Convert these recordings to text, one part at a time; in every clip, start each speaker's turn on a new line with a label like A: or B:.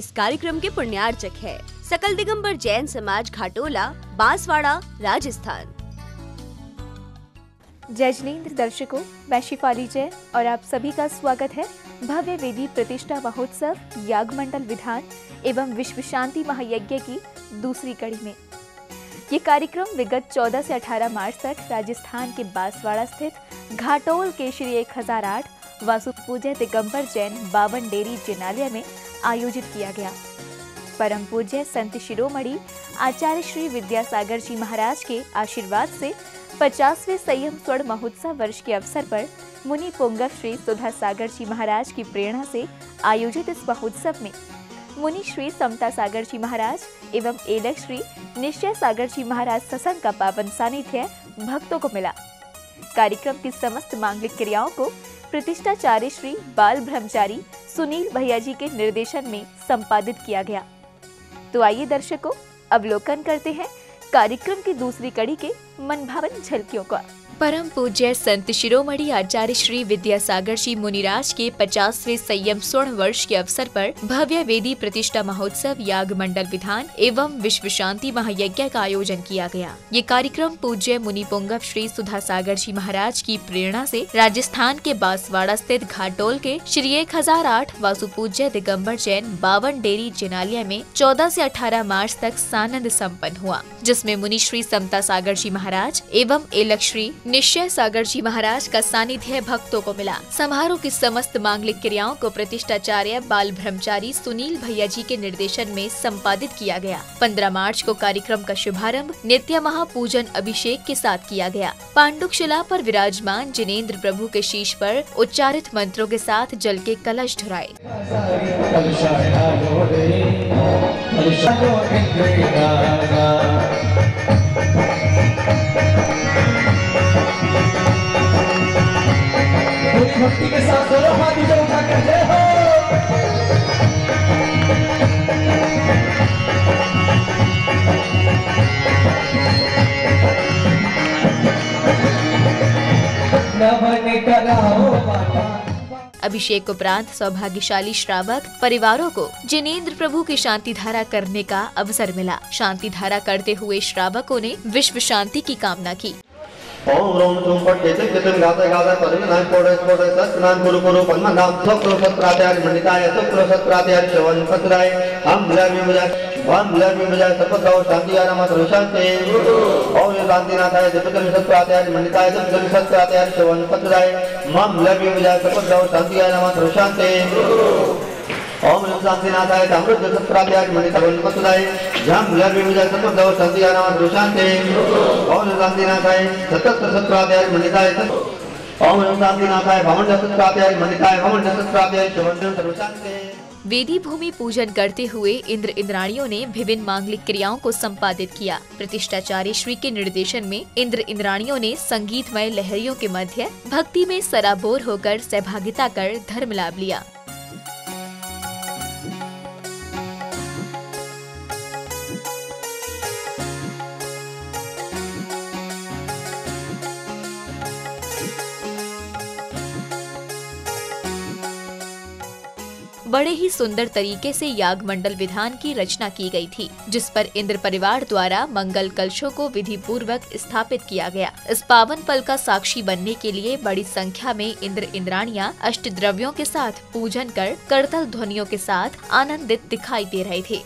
A: इस कार्यक्रम के पुण्यार्चक है सकल दिगंबर जैन समाज घाटोला, बांसवाड़ा, राजस्थान।
B: जय जिनेंद्र दर्शकों, मैं शिफाली जैन और आप सभी का स्वागत है भव्य वेदी प्रतिष्ठा महोत्सव याग मंडल विधान एवं विश्व शांति महायज्ञ की दूसरी कड़ी में। ये कार्यक्रम विगत 14 से 18 मार्च तक राजस्थान के बांसवाड़ा स्थित घाटोल के श्री 1008 वासु पूज्य दिगंबर जैन 52 डेरी जिनालय में आयोजित किया गया। परम पूज्य संत शिरोमणि आचार्य श्री विद्यासागर जी महाराज के आशीर्वाद से 50वें संयम स्वर्ण महोत्सव वर्ष के अवसर पर मुनि पुंगव श्री सुधा सागर जी महाराज की प्रेरणा से आयोजित इस महोत्सव में मुनि श्री समता सागर जी महाराज एवं एलक श्री निश्चय सागर जी महाराज सत्संग का पावन सानिध्य भक्तों को मिला। कार्यक्रम की समस्त मांगलिक क्रियाओं को प्रतिष्ठाचार्य श्री बाल ब्रह्मचारी सुनील भैया जी के निर्देशन में संपादित किया गया। तो आइए दर्शकों, अवलोकन करते हैं कार्यक्रम की दूसरी कड़ी के मनभावन झलकियों का। परम पूज्य संत शिरोमणि आचार्य श्री विद्यासागर जी मुनिराज के 50वें संयम स्वर्ण वर्ष के अवसर पर भव्य वेदी प्रतिष्ठा महोत्सव याग मंडल विधान एवं विश्व शांति महायज्ञ का आयोजन किया गया। ये कार्यक्रम पूज्य मुनि पुंगव श्री सुधा सागर जी महाराज की प्रेरणा से राजस्थान के बांसवाड़ा स्थित घाटोल के श्री 1008 वासु पूज्य दिगंबर जैन 52 डेरी जिनालय में 14 से 18 मार्च तक सानंद संपन्न हुआ, जिसमें मुनि श्री समता सागर जी महाराज एवं एलक श्री निश्चय सागर जी महाराज का सानिध्य भक्तों को मिला। समारोह की समस्त मांगलिक क्रियाओं को प्रतिष्ठाचार्य बाल ब्रह्मचारी सुनील भैया जी के निर्देशन में संपादित किया गया। 15 मार्च को कार्यक्रम का शुभारंभ नित्य महापूजन अभिषेक के साथ किया गया। पांडुक शिला पर विराजमान जिनेंद्र प्रभु के शीश पर उच्चारित मंत्रों के साथ जल के कलश ढुराए।
C: भक्ति के साथ दोनों हाथ नीचे उठाकर जय हो।
B: अभिषेक उपरांत सौभाग्यशाली श्रावक परिवारों को जिनेंद्र प्रभु की शांति धारा करने का अवसर मिला। शांति धारा करते हुए श्रावकों ने विश्व शांति की कामना की।
D: ओम रोम तुम पट्टे से कितन गाता गाता परिण नाम कोड़े कोड़े सत नाम गुरु गुरु पन्ना नाम सब सत प्रात्यार मंडिताय सब सत प्रात्यार शवन पत्राय हम लवि मुझे सपत गाओ शांति आराम शांति ओम शांतिनाथाय जपकल सत प्रात्यार मंडिताय सब सत प्रात्यार शवन पत्राय मम लवि मुझे सपत गाओ शांति आराम शांति ओम शांतिनाथाय अमृत सत प्रात्यार मंडिताय पत्राय जम लवि मुझे सपत गाओ शांति आराम शांति ओम शांतिनाथाय सतत सत प्रात्यार मंडिताय ओम शांतिनाथाय भवन सत प्रात्यार मंडिताय भवन सत प्रात्यार शवन सर्वशांति।
B: वेदी भूमि पूजन करते हुए इंद्र इंद्राणियों ने विभिन्न मांगलिक क्रियाओं को संपादित किया। प्रतिष्ठाचार्य श्री के निर्देशन में इंद्र इंद्राणियों ने संगीतमय लहरियों के मध्य भक्ति में सराबोर होकर सहभागिता कर धर्म लाभ लिया। बड़े ही सुंदर तरीके से याग मंडल विधान की रचना की गई थी, जिस पर इंद्र परिवार द्वारा मंगल कलशों को विधि पूर्वक स्थापित किया गया। इस पावन पल का साक्षी बनने के लिए बड़ी संख्या में इंद्र इंद्राणियां अष्ट द्रव्यों के साथ पूजन कर करतल ध्वनियों के साथ आनंदित दिखाई दे रहे थे।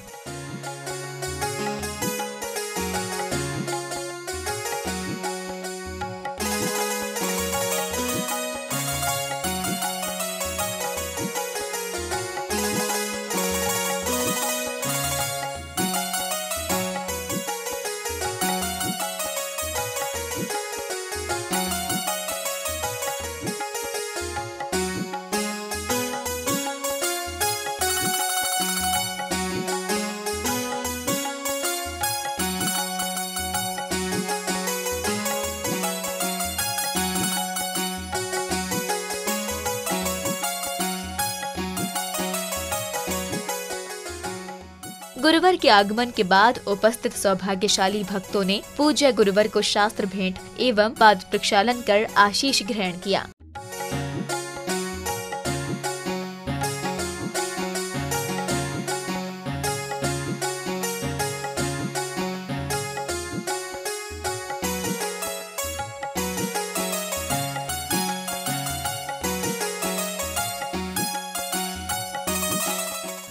B: गुरुवर के आगमन के बाद उपस्थित सौभाग्यशाली भक्तों ने पूज्य गुरुवर को शास्त्र भेंट एवं पाद प्रक्षालन कर आशीष ग्रहण किया।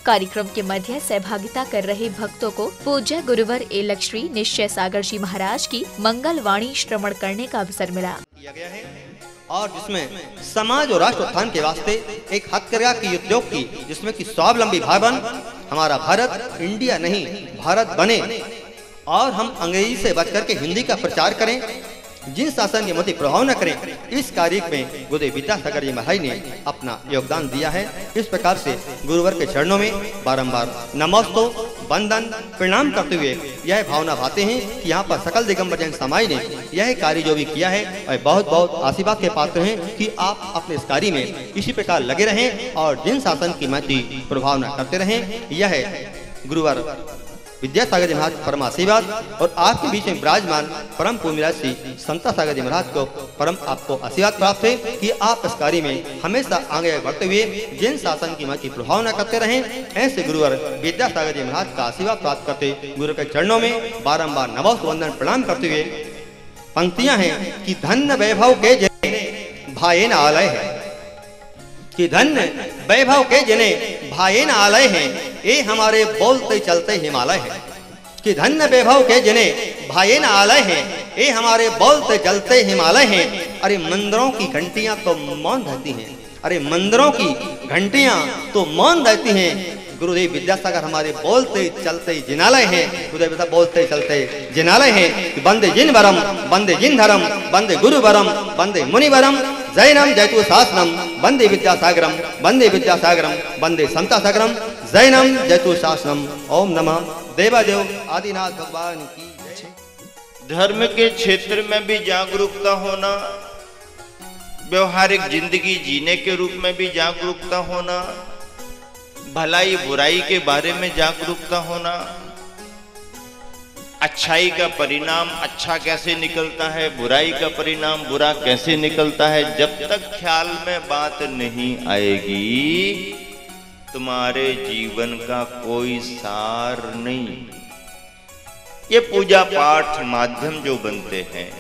B: कार्यक्रम के मध्य सहभागिता कर रहे भक्तों को पूज्य गुरुवर एलक श्री निश्चय सागर जी महाराज की मंगल वाणी श्रवण करने का अवसर मिला
D: किया गया है और जिसमें समाज और राष्ट्र उत्थान के वास्ते एक हथकरघा की उद्योग की, जिसमें कि स्वावलंबी भावन हमारा भारत इंडिया नहीं भारत बने और हम अंग्रेजी से बच करके हिंदी का प्रचार करें, जिन शासन के मत प्रभाव न करें। इस कार्य में गुरुदेव विद्यासागर जी महाराज ने अपना योगदान दिया है। इस प्रकार से गुरुवर के चरणों में बारंबार नमस्तो वंदन प्रणाम करते हुए यह भावना भाते हैं कि यहाँ पर सकल दिगंबर जैन समाज ने यह कार्य जो भी किया है और बहुत बहुत आशीर्वाद के पात्र हैं कि आप अपने इस कार्य में इसी प्रकार लगे रहें और जिन शासन की महती प्रभाव न करते रहें। यह गुरुवर विद्यासागर जी महाराज परम आशीर्वाद और आपके बीच में विराजमान परम पूज्य श्री संता सागर जी महाराज को परम आपको आशीर्वाद प्राप्त है कि आप इस कार्य में हमेशा आगे बढ़ते हुए जिन शासन की महती प्रभाव न करते रहें। ऐसे गुरुवर विद्यासागर जी महाराज का आशीर्वाद प्राप्त करते गुरु के चरणों में बारंबार नमस्कार वंदन प्रणाम करते हुए पंक्तियां हैं कि धन्य वैभव के जने भाई न आलय है, कि धन्य वैभव के जने भाई न आलय हैं, ये हमारे बोलते चलते हिमालय है। कि धन्य वैभव के जने भाई न आलय हैं, ये हमारे बोलते चलते हिमालय हैं। अरे मंदिरों की घंटियां तो मौन रहती हैं, अरे मंदिरों की घंटियां तो मौन रहती हैं। गुरुदेव विद्यासागर हमारे बोलते चलते जिनालय हैं, गुरुदेव बोलते चलते जिनालय हैं। वंदे जिन वरम वंदे जिन धर्म वंदे गुरु वरम वंदे मुनि वरम जैनम जयतु शासनम वंदे विद्यासागरम वंदे विद्यासागरम वंदे संता सागरम जैनम जयतु शासनम। ओम नमः देवादेव आदिनाथ भगवान की जय।
E: धर्म के क्षेत्र में भी जागरूकता होना, व्यवहारिक जिंदगी जीने के रूप में भी जागरूकता होना, भलाई बुराई के बारे में जागरूकता होना, अच्छाई का परिणाम अच्छा कैसे निकलता है, बुराई का परिणाम बुरा कैसे निकलता है, जब तक ख्याल में बात नहीं आएगी तुम्हारे जीवन का कोई सार नहीं। ये पूजा पाठ माध्यम जो बनते हैं,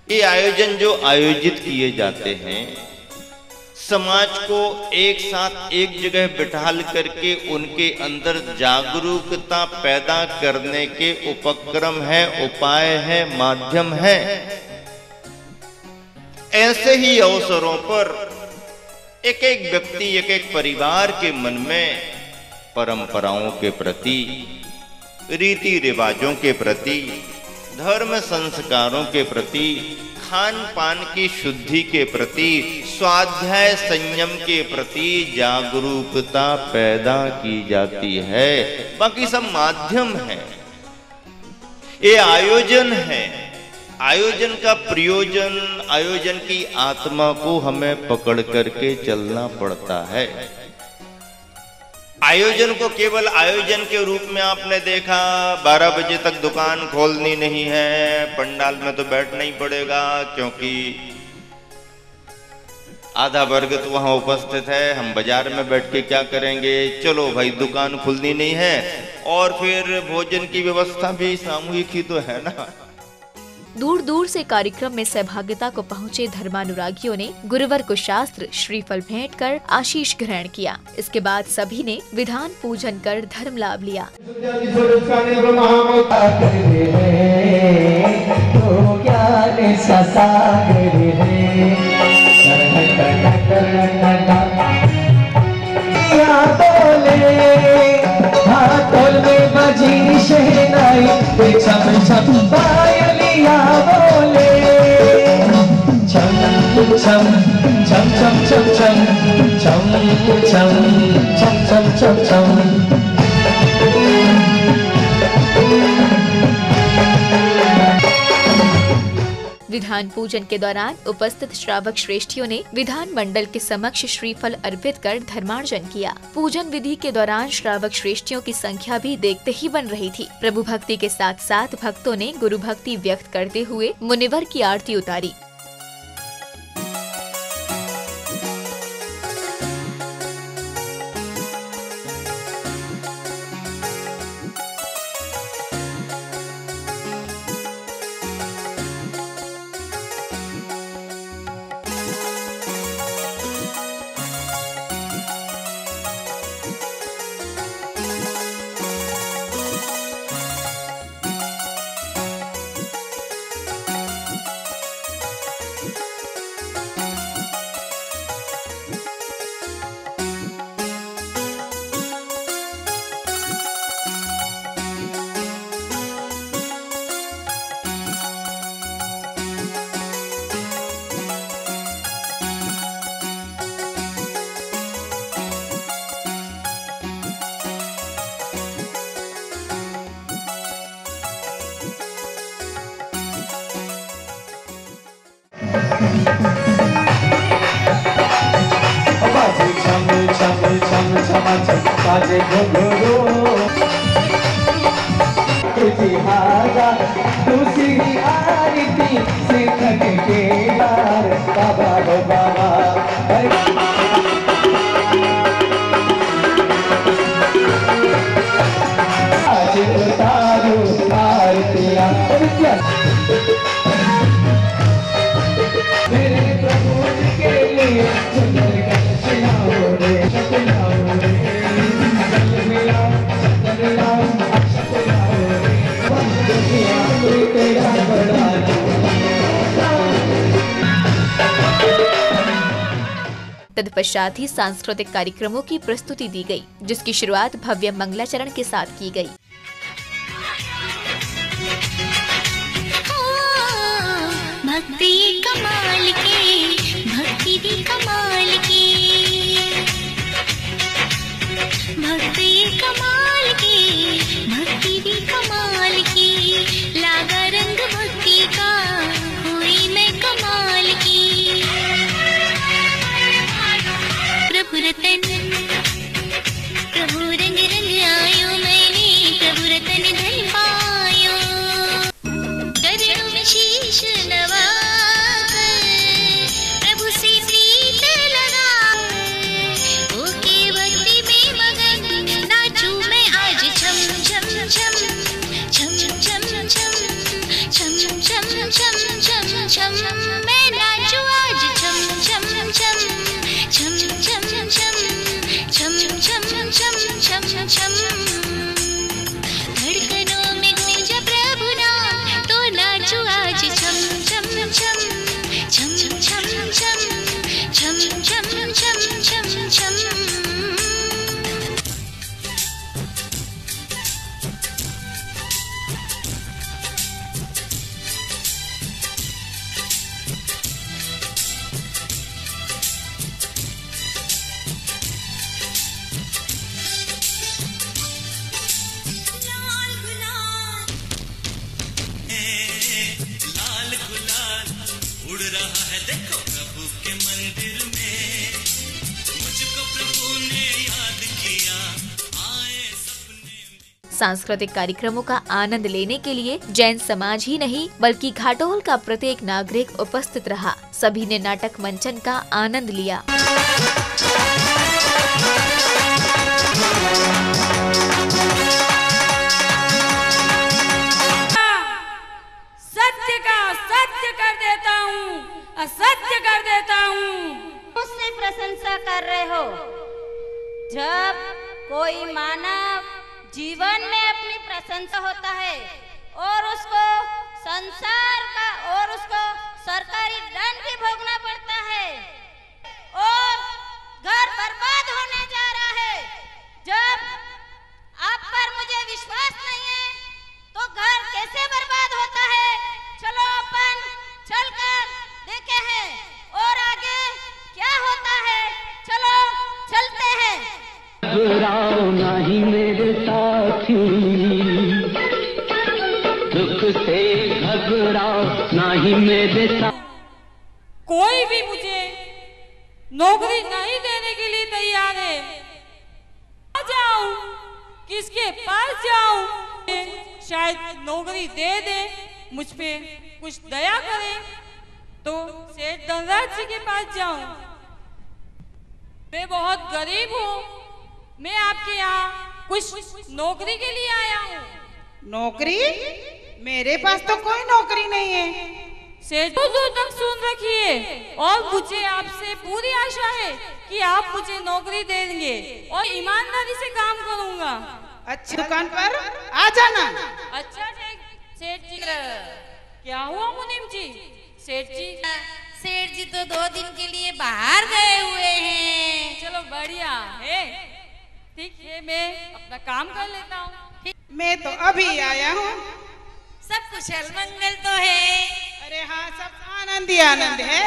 E: ये आयोजन जो आयोजित किए जाते हैं, समाज को एक साथ एक जगह बिठाल करके उनके अंदर जागरूकता पैदा करने के उपक्रम है, उपाय है, माध्यम है। ऐसे ही अवसरों पर एक एक व्यक्ति एक एक परिवार के मन में परंपराओं के प्रति, रीति रिवाजों के प्रति, धर्म संस्कारों के प्रति, खान पान की शुद्धि के प्रति, स्वाध्याय संयम के प्रति जागरूकता पैदा की जाती है। बाकी सब माध्यम है, ये आयोजन है। आयोजन का प्रयोजन, आयोजन की आत्मा को हमें पकड़ करके चलना पड़ता है। आयोजन को केवल आयोजन के रूप में आपने देखा, 12 बजे तक दुकान खोलनी नहीं है, पंडाल में तो बैठना ही पड़ेगा क्योंकि आधा वर्ग तो वहां उपस्थित है, हम बाजार में बैठ के क्या करेंगे, चलो भाई दुकान खुलनी नहीं है। और फिर भोजन की व्यवस्था भी सामूहिक ही तो है ना।
B: दूर दूर से कार्यक्रम में सहभागिता को पहुँचे धर्मानुरागियों ने गुरुवर को शास्त्र श्रीफल भेंट कर आशीष ग्रहण किया। इसके बाद सभी ने विधान पूजन कर धर्म लाभ लिया। विधान पूजन के दौरान उपस्थित श्रावक श्रेष्ठियों ने विधान मंडल के समक्ष श्रीफल अर्पित कर धर्मार्जन किया। पूजन विधि के दौरान श्रावक श्रेष्ठियों की संख्या भी देखते ही बन रही थी। प्रभु भक्ति के साथ साथ भक्तों ने गुरु भक्ति व्यक्त करते हुए मुनिवर की आरती उतारी।
C: बाजे छम छम छम छमा छम बाजे घुंघरू हाजा दूसरी आरती सिद्धक के लार बाबा गो बाबा आज उतारो आरतियां मेरे प्रभु के लिए सुंदर गीत रे सुनाओ रे चल मिला चल लाओ अक्षत लाओ रे बंद किया तेरा बड़ा
B: तत्पश्चात ही सांस्कृतिक कार्यक्रमों की प्रस्तुति दी गई, जिसकी शुरुआत भव्य मंगलाचरण के साथ की गई।
F: भक्ति कमाल की, भक्ति भी कमाल की, भक्ति कमाल की, भक्ति भी कमाल की, लागा रंग भक्ति का हुई मैं कमाल की। प्रभु रतन प्रभु रंग रंग आयो मैंने, प्रभु रतन धन पायो, चरणों में शीश नवा प्रभु से प्रीत लगा, ओके भक्ति में मगन नाचूं मैं आज छम छम छम छम छम छम छम छम छम छम छम, मैं नाचूं आज छम छम छम छम छम छम छम छम छम छम छम, धड़कनों में गूंजा प्रभु नाम, तो नाचूं आज छम छम छम छम छम छम छम छम छम छम छम।
B: सांस्कृतिक कार्यक्रमों का आनंद लेने के लिए जैन समाज ही नहीं बल्कि घाटोल का प्रत्येक नागरिक उपस्थित रहा। सभी ने नाटक मंचन का आनंद लिया।
G: सत्य का सत्य कर देता हूँ, असत्य कर देता हूँ।
H: मुझसे प्रशंसा कर रहे हो। जब कोई मानव जीवन में अपनी प्रशंसा होता है और उसको संसार का और उसको सरकारी दंड भी भोगना पड़ता है और घर बर्बाद होने जा रहा है। जब आप पर मुझे विश्वास नहीं है तो घर कैसे बर्बाद होता है? चलो अपन चलकर देखे हैं और आगे क्या होता है। चलो चलते हैं।
C: घबराओ नहीं मेरे साथी, दुख से घबराओ नहीं मेरे साथी।
G: कोई भी मुझे नौकरी नहीं देने के लिए तैयार है। आ जाऊं, किसके पास जाऊं? शायद नौकरी दे दे, मुझ पे कुछ दया करे तो सेठ धनराज जी के पास जाऊं। मैं बहुत गरीब हूँ, मैं आपके यहाँ कुछ नौकरी के लिए आया हूँ।
I: नौकरी? मेरे पास तो कोई नौकरी नहीं है।
G: सेठ दूर तक सुन रखिए और मुझे आपसे पूरी आशा है कि आप मुझे नौकरी देंगे और ईमानदारी से काम करूँगा।
I: अच्छी दुकान पर आ जाना।
G: अच्छा सेठ जी। क्या हुआ मुनीम जी? सेठ जी तो 2 दिन के लिए बाहर गए हुए हैं। चलो बढ़िया है, ठीक है, मैं अपना काम कर लेता हूँ।
I: मैं तो अभी आया हूँ।
G: सब कुशल मंगल तो है?
I: अरे हाँ, सब आनंद ही आनंद है।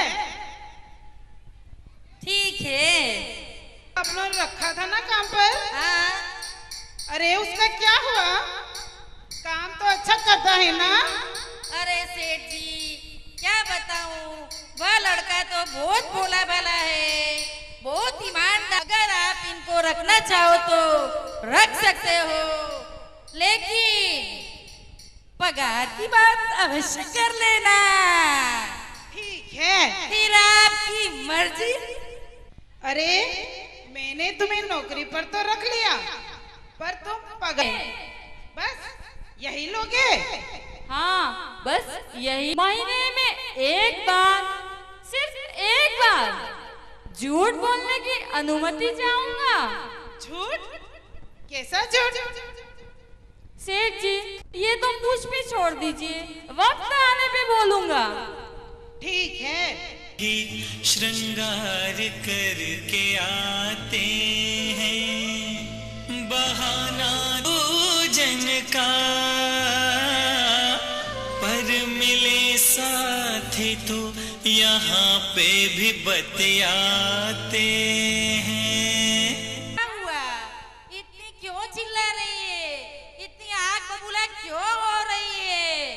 G: ठीक है।
I: अपना रखा था ना काम पर?
G: हाँ।
I: अरे उसका क्या हुआ? काम तो अच्छा करता है ना?
G: अरे सेठ जी क्या बताऊँ, वह लड़का लड़का तो बहुत भोला भाला है, बहुत ईमानदार। अगर आप इनको रखना चाहो तो रख सकते हो, लेकिन पगार की बात अवश्य कर लेना।
I: ठीक है।
G: फिर आपकी मर्जी।
I: अरे मैंने तुम्हें नौकरी पर तो रख लिया, पर तुम पगार बस यही लोगे?
G: हाँ, बस यही। महीने में एक बार, सिर्फ एक बार झूठ बोलने की अनुमति चाहूंगा।
I: झूठ? कैसा झूठ?
G: सेठ जी, ये तो मुझ पे छोड़ दीजिए, वक्त आने पे बोलूंगा।
I: ठीक है।
J: श्रृंगार करके आते हैं, बहाना पूजन का, पर मिले साथी तो यहाँ पे भी बतियाते हैं।
G: क्या हुआ? इतनी क्यों चिल्ला रही है? इतनी आग बबूला क्यों हो रही है?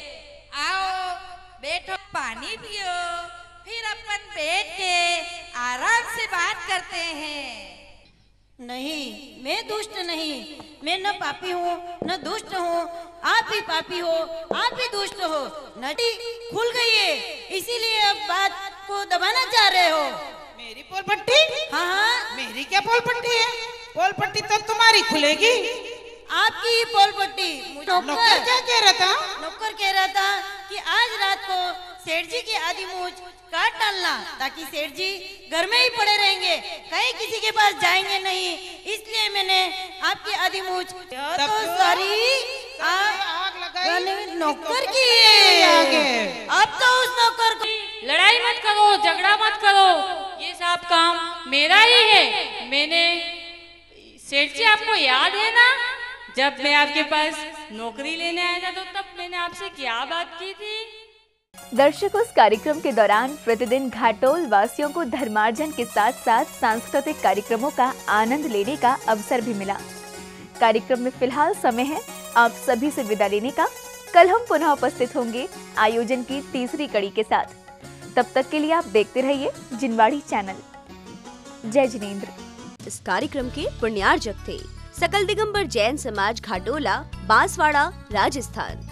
G: आओ बैठो, पानी पियो, फिर अपन बैठ के आराम से बात करते हैं।
H: नहीं, मैं दुष्ट नहीं, मैं न पापी हूँ न दुष्ट हूँ। आप ही पापी हो, आप ही दुष्ट हो। नटी खुल गई है, इसीलिए अब बात को दबाना चाह रहे हो।
I: मेरी पोल पट्टी?
H: हाँ हाँ।
I: मेरी क्या पोल पट्टी है? पोल पट्टी तो तुम्हारी खुलेगी।
H: आपकी ही पोल पट्टी।
I: नौकर क्या कह रहा था?
H: नौकर कह रहा था कि आज रात को सेठ जी की आधी मूंछ काट डालना, ताकि सेठ जी घर में ही पड़े रहेंगे, कहीं किसी के पास जाएंगे नहीं। इसलिए मैंने आपकी आधी मूंछ तो सारी
I: आग लगाई
H: नौकर की है। अब तो उस नौकर को
G: लड़ाई मत करो, झगड़ा मत करो, ये सब काम मेरा ही है। मैंने सेठ जी, आपको याद है ना, जब मैं आपके पास नौकरी लेने आया था तो तब मैंने आपसे क्या बात की थी?
B: दर्शकों, इस कार्यक्रम के दौरान प्रतिदिन घाटोल वासियों को धर्मार्जन के साथ साथ सांस्कृतिक कार्यक्रमों का आनंद लेने का अवसर भी मिला। कार्यक्रम में फिलहाल समय है आप सभी से विदा लेने का। कल हम पुनः उपस्थित होंगे आयोजन की तीसरी कड़ी के साथ। तब तक के लिए आप देखते रहिए जिनवाड़ी चैनल। जय जिनेंद्र।
A: इस कार्यक्रम के पुण्यार्जक थे सकल दिगंबर जैन समाज घाटोला, बांसवाड़ा, राजस्थान।